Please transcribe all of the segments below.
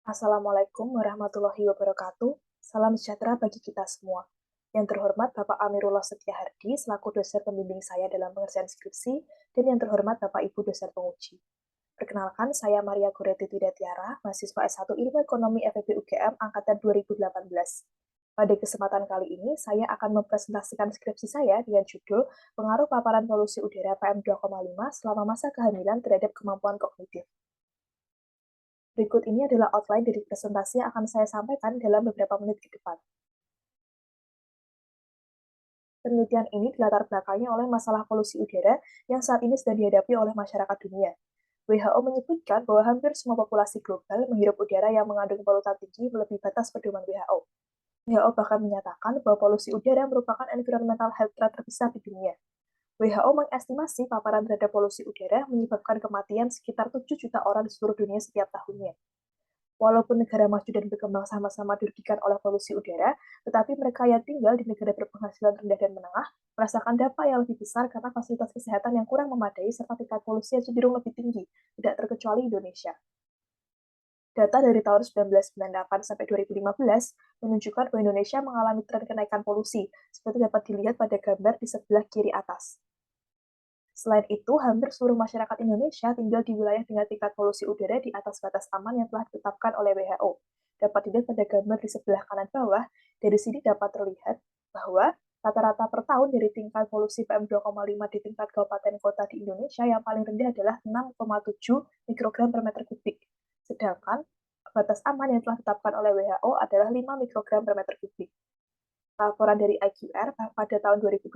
Assalamualaikum warahmatullahi wabarakatuh. Salam sejahtera bagi kita semua. Yang terhormat Bapak Amirullah Setiahardi selaku dosen pembimbing saya dalam pengerjaan skripsi, dan yang terhormat Bapak Ibu dosen penguji. Perkenalkan, saya Maria Goretti Tiara, mahasiswa S1 Ilmu Ekonomi FEB UGM angkatan 2018. Pada kesempatan kali ini, saya akan mempresentasikan skripsi saya dengan judul Pengaruh Paparan Polusi Udara PM2,5 selama masa kehamilan terhadap kemampuan kognitif. Berikut ini adalah outline dari presentasi yang akan saya sampaikan dalam beberapa menit ke depan. Penelitian ini dilatar belakangi oleh masalah polusi udara yang saat ini sedang dihadapi oleh masyarakat dunia. WHO menyebutkan bahwa hampir semua populasi global menghirup udara yang mengandung polutan tinggi melebihi batas pedoman WHO. WHO bahkan menyatakan bahwa polusi udara merupakan environmental health threat terbesar di dunia. WHO mengestimasi paparan terhadap polusi udara menyebabkan kematian sekitar 7 juta orang di seluruh dunia setiap tahunnya. Walaupun negara maju dan berkembang sama-sama dirugikan oleh polusi udara, tetapi mereka yang tinggal di negara berpenghasilan rendah dan menengah merasakan dampak yang lebih besar karena fasilitas kesehatan yang kurang memadai serta tingkat polusi yang cenderung lebih tinggi, tidak terkecuali Indonesia. Data dari tahun 1998 sampai 2015 menunjukkan bahwa Indonesia mengalami tren kenaikan polusi, seperti dapat dilihat pada gambar di sebelah kiri atas. Selain itu, hampir seluruh masyarakat Indonesia tinggal di wilayah dengan tingkat polusi udara di atas batas aman yang telah ditetapkan oleh WHO. Dapat dilihat pada gambar di sebelah kanan bawah, dari sini dapat terlihat bahwa rata-rata per tahun dari tingkat polusi PM2,5 di tingkat kabupaten kota di Indonesia yang paling rendah adalah 6,7 mikrogram per meter kubik. Sedangkan batas aman yang telah ditetapkan oleh WHO adalah 5 mikrogram per meter kubik. Laporan dari IQR pada tahun 2020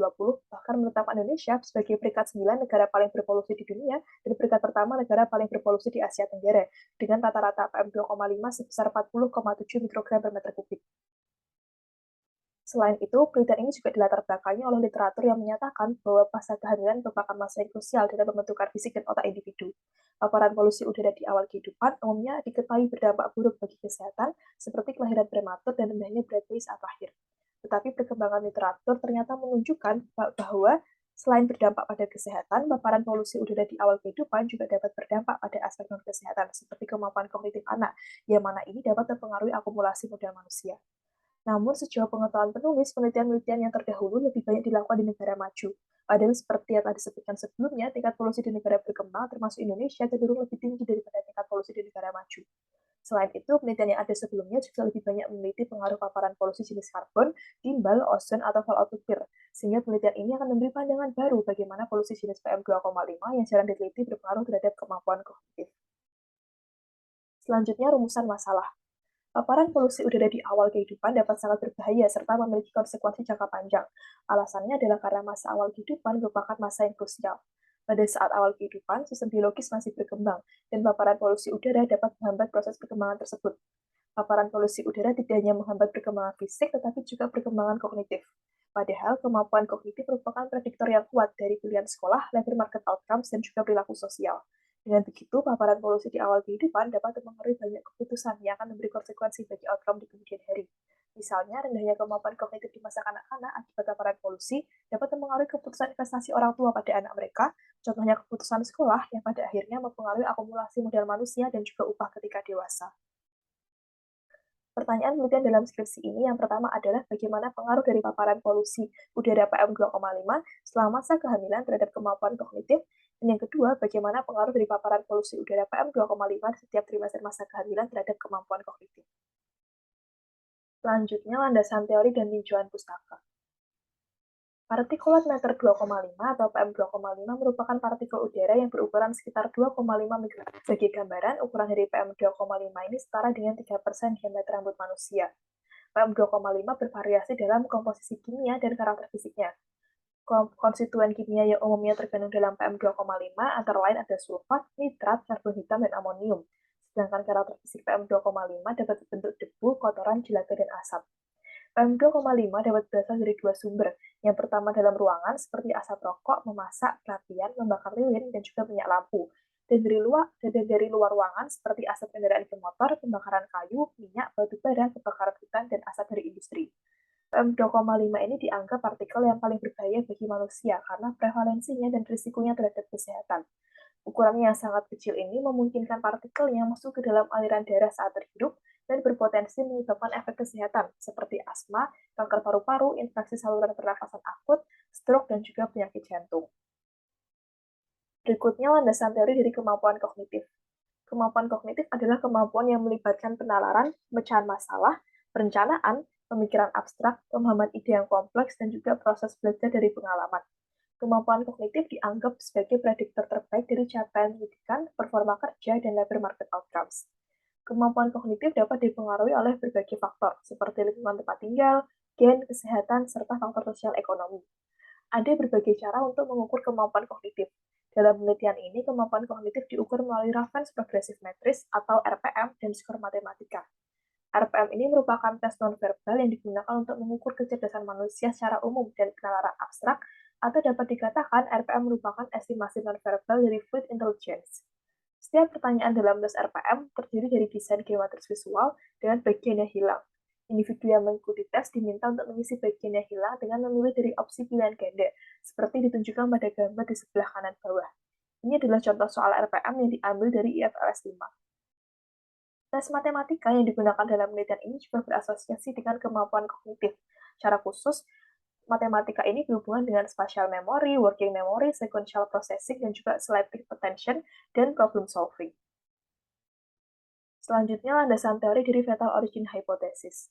bahkan menetapkan Indonesia sebagai peringkat 9 negara paling berpolusi di dunia dan peringkat pertama negara paling berpolusi di Asia Tenggara dengan rata-rata PM2,5 sebesar 40,7 mikrogram per meter kubik. Selain itu, penelitian ini juga dilatar belakangi oleh literatur yang menyatakan bahwa masa kehamilan merupakan masa yang krusial dalam pembentukan fisik dan otak individu. Paparan polusi udara di awal kehidupan umumnya diketahui berdampak buruk bagi kesehatan, seperti kelahiran prematur dan rendahnya berat bayi saat lahir. Tetapi perkembangan literatur ternyata menunjukkan bahwa selain berdampak pada kesehatan, paparan polusi udara di awal kehidupan juga dapat berdampak pada aspek non-kesehatan, seperti kemampuan kognitif anak, yang mana ini dapat mempengaruhi akumulasi modal manusia. Namun, sejauh pengetahuan penulis, penelitian-penelitian yang terdahulu lebih banyak dilakukan di negara maju. Padahal seperti yang telah disebutkan sebelumnya, tingkat polusi di negara berkembang, termasuk Indonesia, cenderung lebih tinggi daripada tingkat polusi di negara maju. Selain itu, penelitian yang ada sebelumnya juga lebih banyak meneliti pengaruh paparan polusi jenis karbon, timbal, ozon, atau fallout nuklir, sehingga penelitian ini akan memberi pandangan baru bagaimana polusi jenis PM2,5 yang jarang diteliti berpengaruh terhadap kemampuan kognitif. Selanjutnya, rumusan masalah. Paparan polusi udara di awal kehidupan dapat sangat berbahaya serta memiliki konsekuensi jangka panjang. Alasannya adalah karena masa awal kehidupan merupakan masa yang krusial. Pada saat awal kehidupan, sistem biologis masih berkembang, dan paparan polusi udara dapat menghambat proses perkembangan tersebut. Paparan polusi udara tidak hanya menghambat perkembangan fisik, tetapi juga perkembangan kognitif. Padahal, kemampuan kognitif merupakan prediktor yang kuat dari pilihan sekolah, labor market outcomes, dan juga perilaku sosial. Dengan begitu, paparan polusi di awal kehidupan dapat mempengaruhi banyak keputusan yang akan memberi konsekuensi bagi outcome di kemudian hari. Misalnya, rendahnya kemampuan kognitif di masa kanak-kanak akibat paparan polusi dapat mempengaruhi keputusan investasi orang tua pada anak mereka, contohnya keputusan sekolah yang pada akhirnya mempengaruhi akumulasi modal manusia dan juga upah ketika dewasa. Pertanyaan penelitian dalam skripsi ini yang pertama adalah bagaimana pengaruh dari paparan polusi udara PM2,5 selama masa kehamilan terhadap kemampuan kognitif, dan yang kedua, bagaimana pengaruh dari paparan polusi udara PM2,5 setiap trimester masa kehamilan terhadap kemampuan kognitif. Selanjutnya, landasan teori dan tinjauan pustaka. Partikulat meter 2,5 atau PM2,5 merupakan partikel udara yang berukuran sekitar 2,5 mikron. Sebagai gambaran, ukuran dari PM2,5 ini setara dengan 3% diameter rambut manusia. PM2,5 bervariasi dalam komposisi kimia dan karakter fisiknya. Konstituen kimia yang umumnya terkandung dalam PM2,5 antara lain ada sulfat, nitrat, karbon hitam, dan amonium. Sedangkan karakter fisik PM2,5 dapat berbentuk debu, kotoran, jelaga, dan asap. PM2,5 dapat berasal dari dua sumber. Yang pertama dalam ruangan, seperti asap rokok, memasak, perapian, membakar lilin, dan juga minyak lampu. Dan dari luar ruangan, seperti asap kendaraan bermotor, pembakaran kayu, minyak, batu bara, kebakaran hutan, dan asap dari industri. PM2,5 ini dianggap partikel yang paling berbahaya bagi manusia karena prevalensinya dan risikonya terhadap kesehatan. Ukurannya yang sangat kecil ini memungkinkan partikel yang masuk ke dalam aliran darah saat terhirup dan berpotensi menyebabkan efek kesehatan seperti asma, kanker paru-paru, infeksi saluran pernafasan akut, stroke, dan juga penyakit jantung. Berikutnya landasan teori dari kemampuan kognitif. Kemampuan kognitif adalah kemampuan yang melibatkan penalaran, pemecahan masalah, perencanaan, pemikiran abstrak, pemahaman ide yang kompleks, dan juga proses belajar dari pengalaman. Kemampuan kognitif dianggap sebagai prediktor terbaik dari capaian pendidikan, performa kerja, dan labor market outcomes. Kemampuan kognitif dapat dipengaruhi oleh berbagai faktor, seperti lingkungan tempat tinggal, gen, kesehatan, serta faktor sosial ekonomi. Ada berbagai cara untuk mengukur kemampuan kognitif. Dalam penelitian ini, kemampuan kognitif diukur melalui Raven's Progressive Matrix atau RPM dan skor matematika. RPM ini merupakan tes nonverbal yang digunakan untuk mengukur kecerdasan manusia secara umum dan penalaran abstrak, atau dapat dikatakan RPM merupakan estimasi nonverbal dari fluid intelligence. Setiap pertanyaan dalam tes RPM terdiri dari desain geometris visual dengan bagian yang hilang. Individu yang mengikuti tes diminta untuk mengisi bagian yang hilang dengan memilih dari opsi pilihan ganda, seperti ditunjukkan pada gambar di sebelah kanan bawah. Ini adalah contoh soal RPM yang diambil dari IFLS 5. Tes matematika yang digunakan dalam penelitian ini juga berasosiasi dengan kemampuan kognitif. Secara khusus, matematika ini berhubungan dengan spatial memory, working memory, sequential processing, dan juga selective attention dan problem solving. Selanjutnya, landasan teori dari fetal origin hypothesis.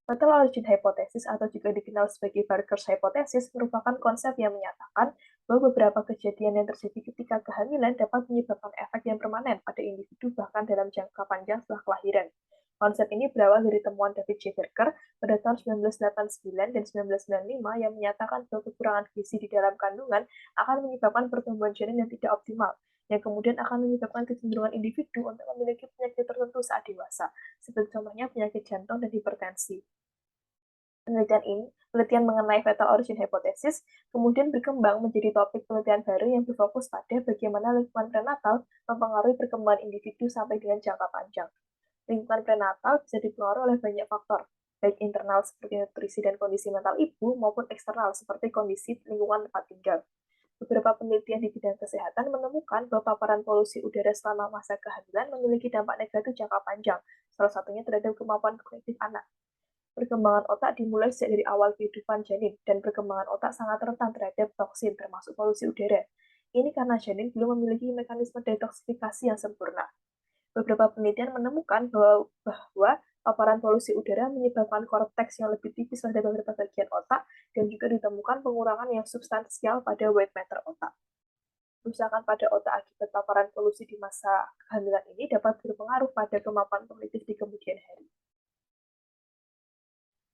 Fetal origin hypothesis atau juga dikenal sebagai Barker's hypothesis merupakan konsep yang menyatakan bahwa beberapa kejadian yang terjadi ketika kehamilan dapat menyebabkan efek yang permanen pada individu bahkan dalam jangka panjang setelah kelahiran. Konsep ini berawal dari temuan David J. Barker pada tahun 1989 dan 1995 yang menyatakan bahwa kekurangan gizi di dalam kandungan akan menyebabkan pertumbuhan janin yang tidak optimal, yang kemudian akan menyebabkan kecenderungan individu untuk memiliki penyakit tertentu saat dewasa, seperti contohnya penyakit jantung dan hipertensi. Penelitian mengenai fetal origin hypothesis, kemudian berkembang menjadi topik penelitian baru yang berfokus pada bagaimana lingkungan prenatal mempengaruhi perkembangan individu sampai dengan jangka panjang. Lingkungan prenatal bisa dipengaruhi oleh banyak faktor, baik internal seperti nutrisi dan kondisi mental ibu, maupun eksternal seperti kondisi lingkungan tempat tinggal. Beberapa penelitian di bidang kesehatan menemukan bahwa paparan polusi udara selama masa kehamilan memiliki dampak negatif jangka panjang, salah satunya terhadap kemampuan kognitif anak. Perkembangan otak dimulai sejak dari awal kehidupan janin, dan perkembangan otak sangat rentan terhadap toksin, termasuk polusi udara. Ini karena janin belum memiliki mekanisme detoksifikasi yang sempurna. Beberapa penelitian menemukan bahwa paparan polusi udara menyebabkan korteks yang lebih tipis pada beberapa bagian otak, dan juga ditemukan pengurangan yang substansial pada white matter otak. Kerusakan pada otak akibat paparan polusi di masa kehamilan ini dapat berpengaruh pada kemampuan kognitif di kemudian hari.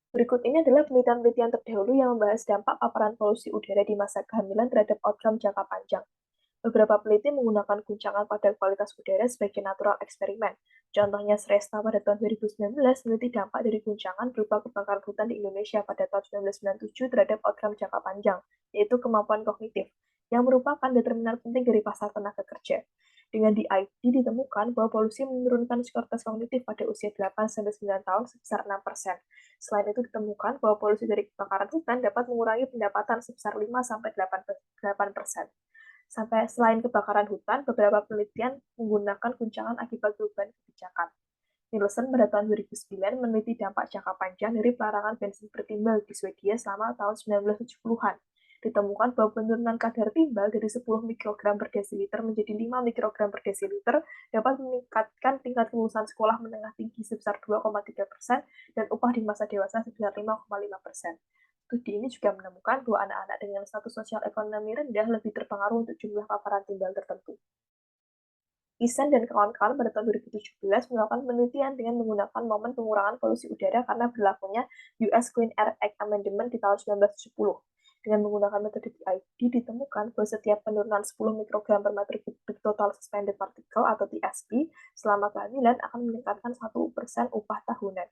Berikut ini adalah penelitian-penelitian terdahulu yang membahas dampak paparan polusi udara di masa kehamilan terhadap outcome jangka panjang. Beberapa peneliti menggunakan guncangan pada kualitas udara sebagai natural eksperimen. Contohnya Sresta pada tahun 2019 meneliti dampak dari guncangan berupa kebakaran hutan di Indonesia pada tahun 1997 terhadap outcome jangka panjang, yaitu kemampuan kognitif, yang merupakan determinan penting dari pasar tenaga kerja. Dengan DID ditemukan bahwa polusi menurunkan skor tes kognitif pada usia 8-9 tahun sebesar 6%. Selain itu ditemukan bahwa polusi dari kebakaran hutan dapat mengurangi pendapatan sebesar 5-8%. Sampai selain kebakaran hutan, beberapa penelitian menggunakan guncangan akibat perubahan kebijakan. Nielsen pada tahun 2009 meneliti dampak jangka panjang dari pelarangan bensin bertimbal di Swedia selama tahun 1970-an. Ditemukan bahwa penurunan kadar timbal dari 10 mikrogram per desiliter menjadi 5 mikrogram per desiliter dapat meningkatkan tingkat kelulusan sekolah menengah tinggi sebesar 2,3% dan upah di masa dewasa sebesar 5,5%. Studi ini juga menemukan bahwa anak-anak dengan status sosial ekonomi rendah lebih terpengaruh untuk jumlah paparan timbal tertentu. Isen dan kawan-kawan pada tahun 2017 melakukan penelitian dengan menggunakan momen pengurangan polusi udara karena berlakunya US Clean Air Act Amendment di tahun 1970. Dengan menggunakan metode DID, ditemukan bahwa setiap penurunan 10 mikrogram per meter kubik total suspended particle atau TSP selama kehamilan akan meningkatkan 1% upah tahunan.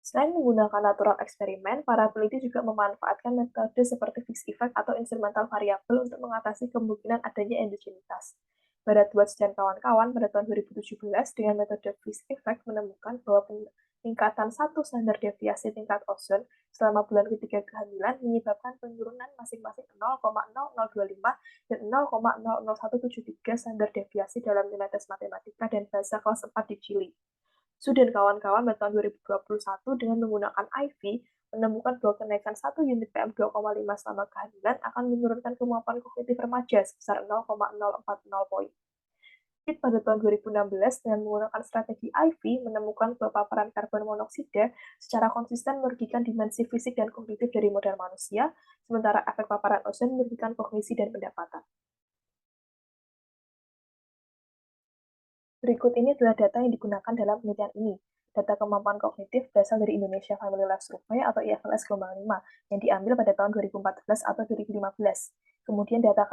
Selain menggunakan natural eksperimen, para peneliti juga memanfaatkan metode seperti fixed effect atau instrumental variable untuk mengatasi kemungkinan adanya endogenitas. Bharadwaj dan kawan-kawan pada tahun 2017 dengan metode fixed effect menemukan bahwa peningkatan satu standar deviasi tingkat ozon selama bulan ketiga kehamilan menyebabkan penurunan masing-masing 0,0025 dan 0,00173 standar deviasi dalam nilai tes matematika dan bahasa kelas 4 di Chili. Su dan kawan-kawan pada tahun 2021 dengan menggunakan IV menemukan bahwa kenaikan 1 unit PM2,5 selama kehamilan akan menurunkan kemampuan kognitif remaja sebesar 0,040 poin. Pitt pada tahun 2016 dengan menggunakan strategi IV menemukan bahwa paparan karbon monoksida secara konsisten merugikan dimensi fisik dan kognitif dari model manusia, sementara efek paparan ozon merugikan kognisi dan pendapatan. Berikut ini adalah data yang digunakan dalam penelitian ini. Data kemampuan kognitif berasal dari Indonesia Family Life Survey atau IFLS Gelombang 5 yang diambil pada tahun 2014 atau 2015. Kemudian data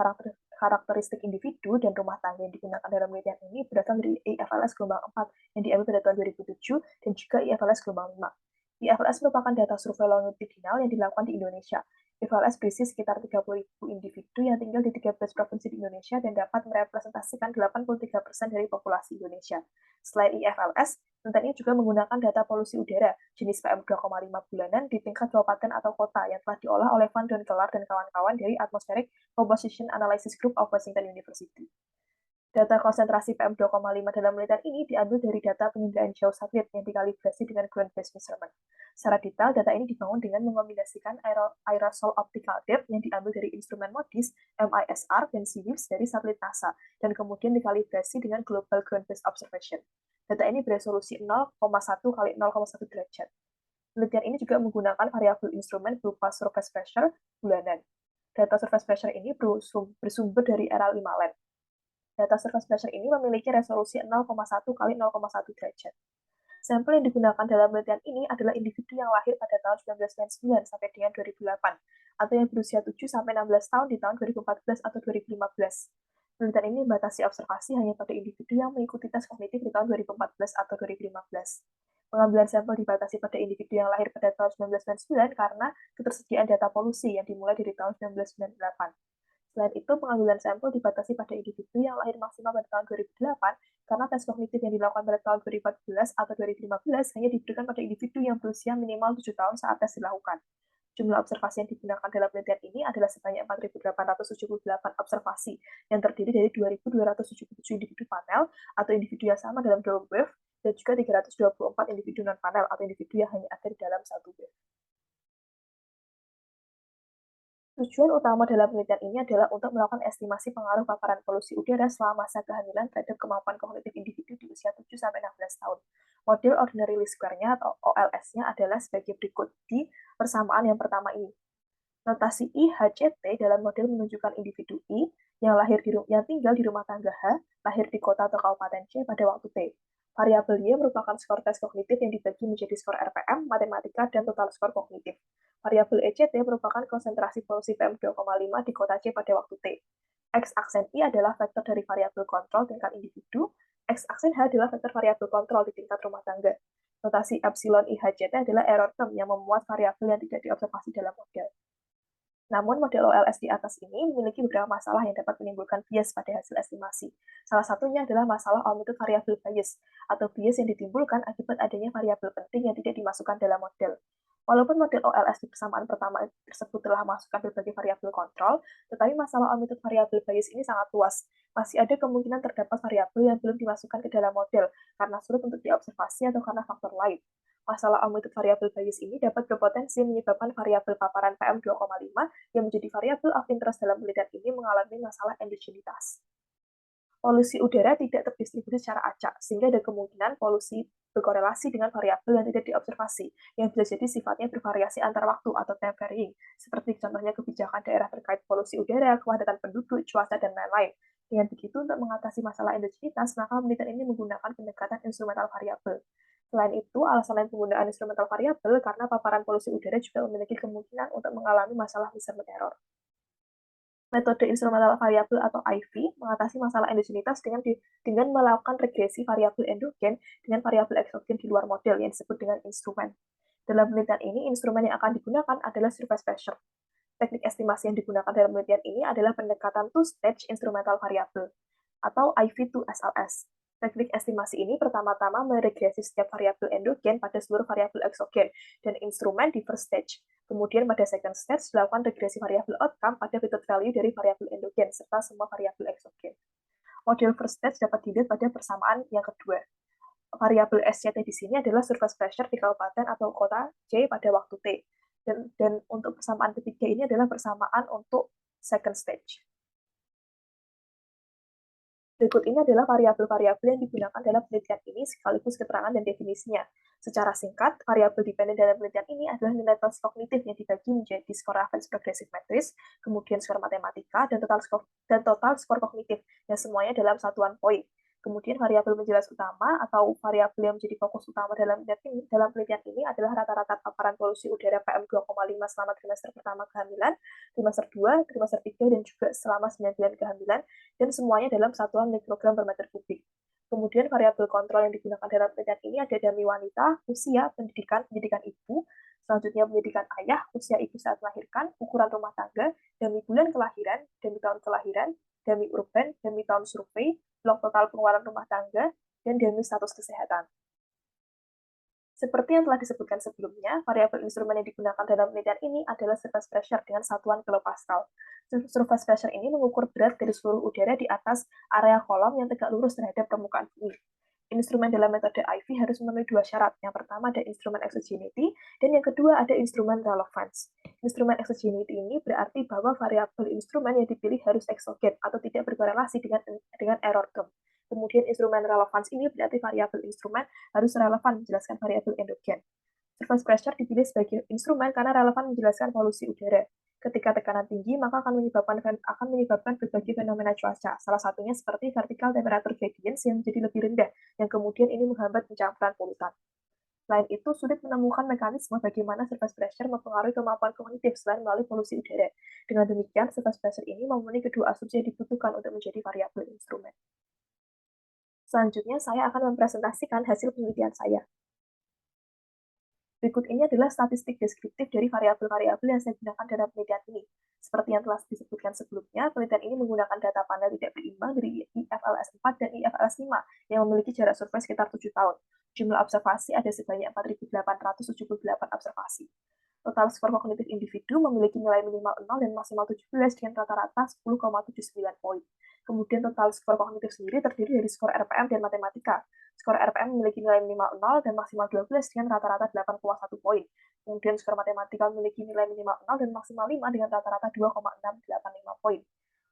karakteristik individu dan rumah tangga yang digunakan dalam penelitian ini berasal dari IFLS Gelombang 4 yang diambil pada tahun 2007 dan juga IFLS Gelombang 5. IFLS merupakan data survei longitudinal yang dilakukan di Indonesia. IFLS berisi sekitar 30.000 individu yang tinggal di 13 provinsi di Indonesia dan dapat merepresentasikan 83% dari populasi Indonesia. Selain IFLS, penelitian ini juga menggunakan data polusi udara jenis PM2,5 bulanan di tingkat kabupaten atau kota yang telah diolah oleh Van Donkelar dan kawan-kawan dari Atmospheric Composition Analysis Group of Washington University. Data konsentrasi PM2,5 dalam penelitian ini diambil dari data penginderaan jauh satelit yang dikalibrasi dengan ground-based measurement. Secara detail, data ini dibangun dengan mengombinasikan aerosol optical depth yang diambil dari instrumen MODIS, MISR, dan SEWIFS dari satelit NASA, dan kemudian dikalibrasi dengan Global Ground-Based Observation. Data ini beresolusi 0,1 kali 0,1 derajat. Penelitian ini juga menggunakan variabel instrumen berupa surface pressure bulanan. Data surface pressure ini bersumber dari RL5 Land. Data surface pressure ini memiliki resolusi 0,1 kali 0,1 derajat. Sampel yang digunakan dalam penelitian ini adalah individu yang lahir pada tahun 1999 sampai dengan 2008, atau yang berusia 7 sampai 16 tahun di tahun 2014 atau 2015. Penelitian ini membatasi observasi hanya pada individu yang mengikuti tes kognitif di tahun 2014 atau 2015. Pengambilan sampel dibatasi pada individu yang lahir pada tahun 1999 karena ketersediaan data polusi yang dimulai dari tahun 1998. Selain itu, pengambilan sampel dibatasi pada individu yang lahir maksimal pada tahun 2008 karena tes kognitif yang dilakukan pada tahun 2014 atau 2015 hanya diberikan pada individu yang berusia minimal 7 tahun saat tes dilakukan. Jumlah observasi yang digunakan dalam penelitian ini adalah sebanyak 4.878 observasi yang terdiri dari 2.277 individu panel atau individu yang sama dalam double wave dan juga 324 individu non-panel atau individu yang hanya ada di dalam satu wave. Tujuan utama dalam penelitian ini adalah untuk melakukan estimasi pengaruh paparan polusi udara selama masa kehamilan terhadap kemampuan kognitif individu di usia 7-16 tahun. Model Ordinary Least Square-nya atau OLS-nya adalah sebagai berikut di persamaan yang pertama ini. Notasi IHCT dalam model menunjukkan individu I yang tinggal di rumah tangga H, lahir di kota atau kabupaten C pada waktu T. Variabel Y merupakan skor tes kognitif yang dibagi menjadi skor RPM, matematika, dan total skor kognitif. Variabel ECT merupakan konsentrasi polusi PM2,5 di kota C pada waktu T. X aksen I adalah vektor dari variabel kontrol tingkat individu, X aksen H adalah vektor variabel kontrol di tingkat rumah tangga. Notasi epsilon IHCT adalah error term yang memuat variabel yang tidak diobservasi dalam model. Namun, model OLS di atas ini memiliki beberapa masalah yang dapat menimbulkan bias pada hasil estimasi. Salah satunya adalah masalah omitted variable bias, atau bias yang ditimbulkan akibat adanya variabel penting yang tidak dimasukkan dalam model. Walaupun model OLS di persamaan pertama tersebut telah masukkan berbagai variabel kontrol, tetapi masalah omitted variable bias ini sangat luas. Masih ada kemungkinan terdapat variabel yang belum dimasukkan ke dalam model karena sulit untuk diobservasi atau karena faktor lain. Masalah omitted variable bias ini dapat berpotensi menyebabkan variabel paparan PM2,5 yang menjadi variabel of interest dalam penelitian ini mengalami masalah endogenitas. Polusi udara tidak terdistribusi secara acak, sehingga ada kemungkinan polusi berkorelasi dengan variabel yang tidak diobservasi, yang bisa jadi sifatnya bervariasi antar waktu atau time varying, seperti contohnya kebijakan daerah terkait polusi udara, kepadatan penduduk, cuaca, dan lain-lain. Dengan begitu, untuk mengatasi masalah endogenitas, maka penelitian ini menggunakan pendekatan instrumental variabel. Selain itu, alasan lain penggunaan instrumental variabel karena paparan polusi udara juga memiliki kemungkinan untuk mengalami masalah measurement error. Metode instrumental variabel atau IV mengatasi masalah endogenitas dengan melakukan regresi variabel endogen dengan variabel eksogen di luar model yang disebut dengan instrumen. Dalam penelitian ini, instrumen yang akan digunakan adalah surface pressure. Teknik estimasi yang digunakan dalam penelitian ini adalah pendekatan two-stage instrumental variable atau IV2SLS. Teknik estimasi ini pertama-tama meregresi setiap variabel endogen pada seluruh variabel eksogen dan instrumen di first stage. Kemudian pada second stage dilakukan regresi variabel outcome pada weighted value dari variabel endogen serta semua variabel eksogen. Model first stage dapat dilihat pada persamaan yang kedua. variabel SCT di sini adalah surface pressure di kabupaten atau kota C pada waktu T. Dan untuk persamaan ketiga ini adalah persamaan untuk second stage. Berikut ini adalah variabel-variabel yang digunakan dalam penelitian ini sekaligus keterangan dan definisinya. Secara singkat, variabel dependen dalam penelitian ini adalah nilai tes kognitif yang dibagi menjadi skor Raffles progressive matrix, kemudian skor matematika, dan total skor kognitif, yang semuanya dalam satuan poin. Kemudian variabel menjelas utama atau variabel yang menjadi fokus utama dalam penelitian ini adalah rata-rata paparan polusi udara PM2,5 selama trimester pertama kehamilan, trimester 2, trimester 3, dan juga selama 9 bulan kehamilan, dan semuanya dalam satuan mikrogram per meter kubik. Kemudian variabel kontrol yang digunakan dalam penelitian ini ada dami wanita, usia, pendidikan ibu, selanjutnya pendidikan ayah, usia ibu saat melahirkan, ukuran rumah tangga, dami bulan kelahiran, dami tahun kelahiran, dami urban, dami tahun survei, blok total pengeluaran rumah tangga, dan dami status kesehatan. Seperti yang telah disebutkan sebelumnya, variabel instrumen yang digunakan dalam penelitian ini adalah surface pressure dengan satuan kilopascal. Surface pressure ini mengukur berat dari seluruh udara di atas area kolom yang tegak lurus terhadap permukaan bumi. Instrumen dalam metode IV harus memenuhi dua syarat. Yang pertama ada instrumen exogenity, dan yang kedua ada instrumen relevance. Instrumen exogenity ini berarti bahwa variabel instrumen yang dipilih harus exogen atau tidak berkorelasi dengan error term. Kemudian instrumen relevance ini berarti variabel instrumen harus relevan menjelaskan variabel endogen. Surface pressure dipilih sebagai instrumen karena relevan menjelaskan polusi udara. Ketika tekanan tinggi, maka akan menyebabkan berbagai fenomena cuaca. Salah satunya seperti vertical temperature gradients yang menjadi lebih rendah, yang kemudian ini menghambat pencampuran polutan. Selain itu, sulit menemukan mekanisme bagaimana surface pressure mempengaruhi kemampuan kognitif selain melalui polusi udara. Dengan demikian, surface pressure ini memenuhi kedua asumsi yang dibutuhkan untuk menjadi variabel instrumen. Selanjutnya, saya akan mempresentasikan hasil penelitian saya. Berikut ini adalah statistik deskriptif dari variabel-variabel yang saya gunakan dalam penelitian ini. Seperti yang telah disebutkan sebelumnya, penelitian ini menggunakan data panel tidak berimbang dari IFLS 4 dan IFLS 5 yang memiliki jarak survei sekitar 7 tahun. Jumlah observasi ada sebanyak 4.878 observasi. Total skor kognitif individu memiliki nilai minimal 0 dan maksimal 17 dengan rata-rata 10,79 poin. Kemudian total skor kognitif sendiri terdiri dari skor RPM dan matematika. Skor RPM memiliki nilai minimal 0 dan maksimal 12 dengan rata-rata 8,1 poin. Kemudian skor matematika memiliki nilai minimal 0 dan maksimal 5 dengan rata-rata 2,685 poin.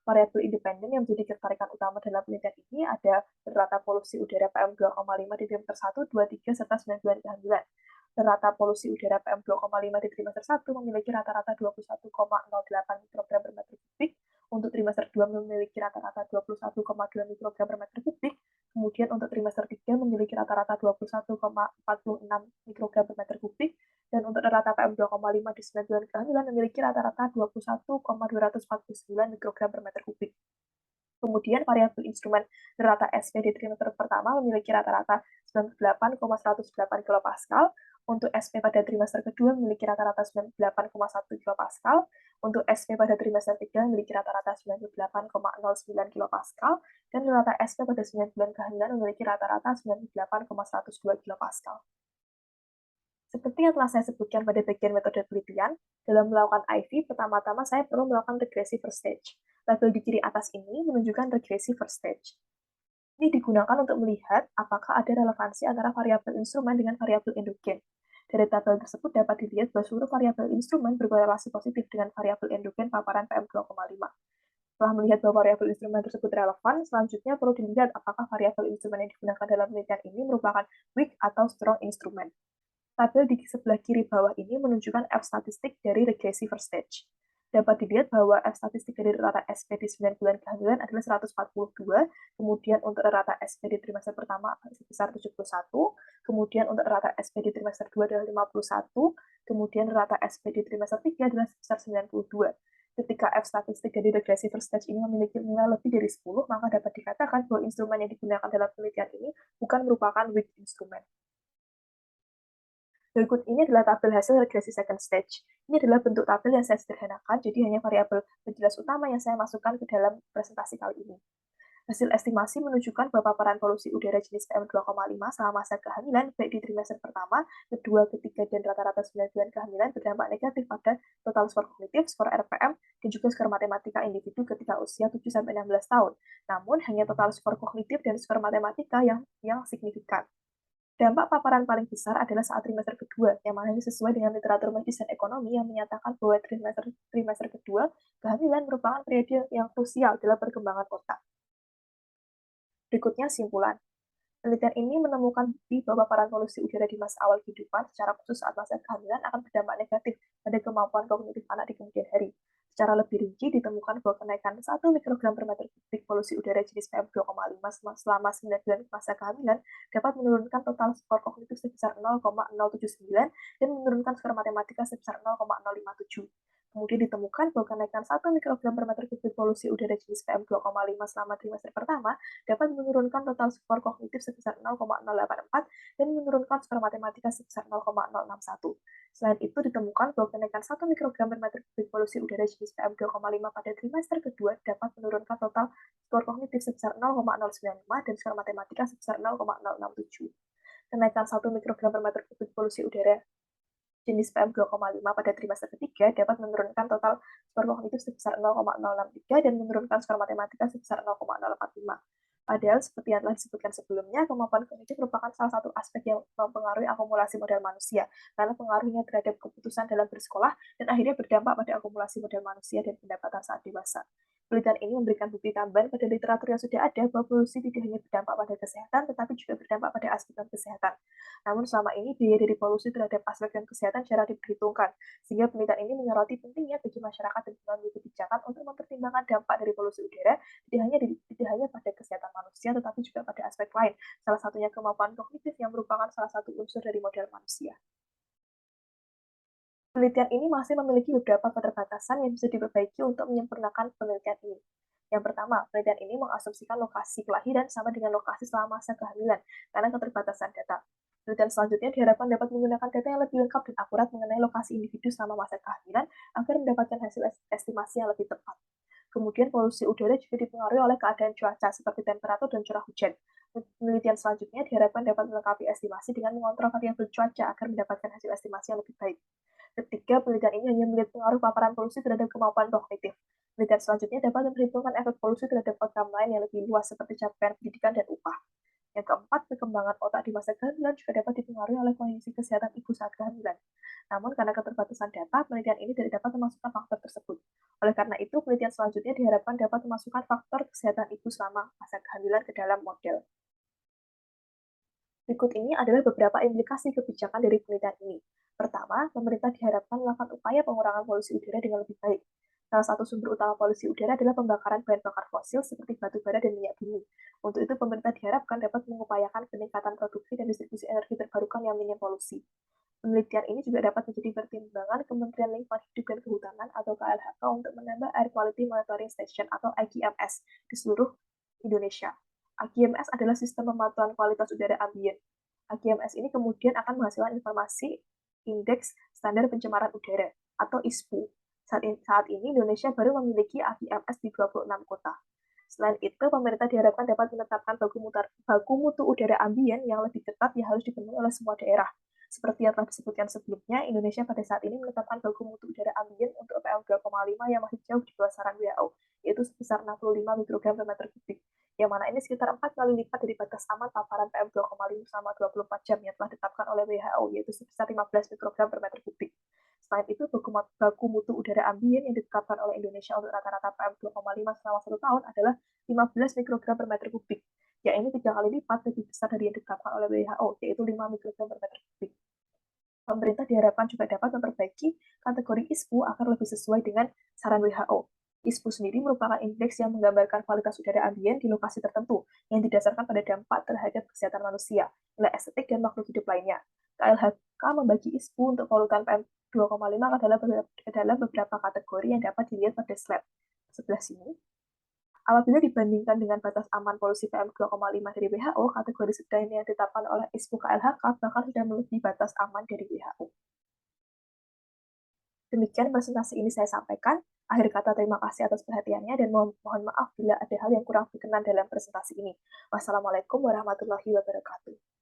Variabel independen yang menjadi ketertarikan utama dalam penelitian ini ada rata polusi udara PM2,5 di trimester 1, 2, 3, serta 9 bulan kehamilan. Rata polusi udara PM2,5 di trimester 1 memiliki rata-rata 21,08 mikrogram per meter kubik, untuk trimester 2 memiliki rata-rata 21,2 mikrogram per meter kubik, kemudian untuk trimester 3 memiliki rata-rata 21,46 mikrogram per meter kubik, dan untuk rata PM2,5 di 9 bulan kehamilan memiliki rata-rata 21,249 mikrogram per meter kubik. Kemudian variabel instrumen rata SP di trimester pertama memiliki rata-rata 98,108 kilopascal, untuk SP pada trimester kedua memiliki rata-rata 98,1 kilopascal, untuk SP pada trimester 3 memiliki rata-rata 98,09 kilopascal, dan rata SP pada 9 bulan kehamilan memiliki rata-rata 98,102 kilopascal. Seperti yang telah saya sebutkan pada bagian metode penelitian, dalam melakukan IV, pertama-tama saya perlu melakukan regresi first stage. Label di kiri atas ini menunjukkan regresi first stage. Ini digunakan untuk melihat apakah ada relevansi antara variabel instrumen dengan variabel endogen. Dari tabel tersebut dapat dilihat bahwa seluruh variabel instrumen berkorelasi positif dengan variabel endogen paparan PM2,5. Setelah melihat bahwa variabel instrumen tersebut relevan, selanjutnya perlu dilihat apakah variabel instrumen yang digunakan dalam penelitian ini merupakan weak atau strong instrumen. Tabel di sebelah kiri bawah ini menunjukkan F-statistik dari regresi first stage. Dapat dilihat bahwa F-statistik dari rata SP di 9 bulan kehamilan adalah 142, kemudian untuk rata SP di trimester pertama sebesar 71, kemudian untuk rata SP di trimester 2 adalah 51, kemudian rata SP di trimester 3 adalah sebesar 92. Ketika F-statistik dari regresi first stage ini memiliki nilai lebih dari 10, maka dapat dikatakan bahwa instrumen yang digunakan dalam penelitian ini bukan merupakan weak instrumen. Berikut ini adalah tabel hasil regresi second stage. Ini adalah bentuk tabel yang saya sederhanakan, jadi hanya variabel penjelas utama yang saya masukkan ke dalam presentasi kali ini. Hasil estimasi menunjukkan bahwa paparan polusi udara jenis PM2,5 selama masa kehamilan, baik di trimester pertama, kedua, ketiga, dan rata-rata 9 bulan kehamilan berdampak negatif pada total skor kognitif, skor RPM, dan juga skor matematika individu ketika usia 7-16 tahun. Namun, hanya total skor kognitif dan skor matematika yang signifikan. Dampak paparan paling besar adalah saat trimester kedua, yang mana ini sesuai dengan literatur medis dan ekonomi yang menyatakan bahwa trimester kedua kehamilan merupakan periode yang krusial dalam perkembangan otak. Berikutnya simpulan. Penelitian ini menemukan bukti bahwa paparan polusi udara di masa awal kehidupan, secara khusus saat masa kehamilan, akan berdampak negatif pada kemampuan kognitif anak di kemudian hari. Secara lebih rinci, ditemukan bahwa kenaikan 1 mikrogram per meter kubik polusi udara jenis PM2,5 selama 9 bulan masa kehamilan dapat menurunkan total skor kognitif sebesar 0,079 dan menurunkan skor matematika sebesar 0,057. Kemudian ditemukan bahwa kenaikan 1 mikrogram per meter kubik polusi udara jenis PM2,5 selama trimester pertama dapat menurunkan total skor kognitif sebesar 0,084 dan menurunkan skor matematika sebesar 0,061. Selain itu, ditemukan bahwa kenaikan 1 mikrogram per meter kubik polusi udara jenis PM2,5 pada trimester kedua dapat menurunkan total skor kognitif sebesar 0,095 dan skor matematika sebesar 0,067. Kenaikan 1 mikrogram per meter kubik polusi udara jenis PM2,5 pada trimester ketiga dapat menurunkan total skor kognitif sebesar 0,063 dan menurunkan skor matematika sebesar 0,045. Padahal, seperti yang telah disebutkan sebelumnya, kemampuan kognitif merupakan salah satu aspek yang mempengaruhi akumulasi modal manusia, karena pengaruhnya terhadap keputusan dalam bersekolah dan akhirnya berdampak pada akumulasi modal manusia dan pendapatan saat dewasa. Penelitian ini memberikan bukti tambahan pada literatur yang sudah ada bahwa polusi tidak hanya berdampak pada kesehatan, tetapi juga berdampak pada aspek kesehatan. Namun selama ini biaya dari polusi terhadap aspek dan kesehatan jarang diperhitungkan, sehingga penelitian ini menyoroti pentingnya bagi masyarakat dan pengambil kebijakan untuk mempertimbangkan dampak dari polusi udara tidak hanya pada kesehatan manusia, tetapi juga pada aspek lain, salah satunya kemampuan kognitif yang merupakan salah satu unsur dari model manusia. Penelitian ini masih memiliki beberapa keterbatasan yang bisa diperbaiki untuk menyempurnakan penelitian ini. Yang pertama, penelitian ini mengasumsikan lokasi kelahiran sama dengan lokasi selama masa kehamilan, karena keterbatasan data. Penelitian selanjutnya diharapkan dapat menggunakan data yang lebih lengkap dan akurat mengenai lokasi individu selama masa kehamilan agar mendapatkan hasil estimasi yang lebih tepat. Kemudian polusi udara juga dipengaruhi oleh keadaan cuaca seperti temperatur dan curah hujan. Penelitian selanjutnya diharapkan dapat melengkapi estimasi dengan mengontrol variabel cuaca agar mendapatkan hasil estimasi yang lebih baik. Ketiga, penelitian ini hanya melihat pengaruh paparan polusi terhadap kemampuan kognitif. Penelitian selanjutnya dapat memperhitungkan efek polusi terhadap outcome lain yang lebih luas seperti capaian pendidikan dan upah. Yang keempat, perkembangan otak di masa kehamilan juga dapat dipengaruhi oleh kondisi kesehatan ibu saat kehamilan. Namun, karena keterbatasan data, penelitian ini tidak dapat memasukkan faktor tersebut. Oleh karena itu, penelitian selanjutnya diharapkan dapat memasukkan faktor kesehatan ibu selama masa kehamilan ke dalam model. Berikut ini adalah beberapa implikasi kebijakan dari penelitian ini. Pertama, pemerintah diharapkan melakukan upaya pengurangan polusi udara dengan lebih baik. Salah satu sumber utama polusi udara adalah pembakaran bahan bakar fosil seperti batu bara dan minyak bumi. Untuk itu, pemerintah diharapkan dapat mengupayakan peningkatan produksi dan distribusi energi terbarukan yang minim polusi. Penelitian ini juga dapat menjadi pertimbangan Kementerian Lingkungan Hidup dan Kehutanan atau KLHK untuk menambah Air Quality Monitoring Station atau IQMS di seluruh Indonesia. IQMS adalah sistem pemantauan kualitas udara ambien. IQMS ini kemudian akan menghasilkan informasi Indeks Standar Pencemaran Udara atau ISPU. Saat ini Indonesia baru memiliki IQMS di 26 kota. Selain itu, pemerintah diharapkan dapat menetapkan baku mutu udara ambien yang lebih ketat yang harus dipenuhi oleh semua daerah. Seperti yang telah disebutkan sebelumnya, Indonesia pada saat ini menetapkan baku mutu udara ambien untuk PM2,5 yang masih jauh di bawah saran WHO, yaitu sebesar 65 mikrogram per meter kubik, yang mana ini sekitar 4 kali lipat dari batas aman paparan PM2,5 selama 24 jam yang telah ditetapkan oleh WHO, yaitu sebesar 15 mikrogram per meter kubik. Selain itu, baku mutu udara ambien yang ditetapkan oleh Indonesia untuk rata-rata PM2,5 selama 1 tahun adalah 15 mikrogram per meter kubik, yang ini 3 kali lipat lebih besar dari yang ditetapkan oleh WHO, yaitu 5 mikrogram per meter kubik. Pemerintah diharapkan juga dapat memperbaiki kategori ISPU agar lebih sesuai dengan saran WHO. ISPU sendiri merupakan indeks yang menggambarkan kualitas udara ambien di lokasi tertentu yang didasarkan pada dampak terhadap kesehatan manusia, nilai estetik, dan makhluk hidup lainnya. KLHK membagi ISPU untuk polutan PM2,5 ke dalam beberapa kategori yang dapat dilihat pada slide sebelah sini. Apabila dibandingkan dengan batas aman polusi PM2,5 dari WHO, kategori sedang yang ditetapkan oleh ISPU KLHK bahkan sudah melebihi batas aman dari WHO. Demikian presentasi ini saya sampaikan. Akhir kata terima kasih atas perhatiannya dan mohon maaf bila ada hal yang kurang berkenan dalam presentasi ini. Wassalamualaikum warahmatullahi wabarakatuh.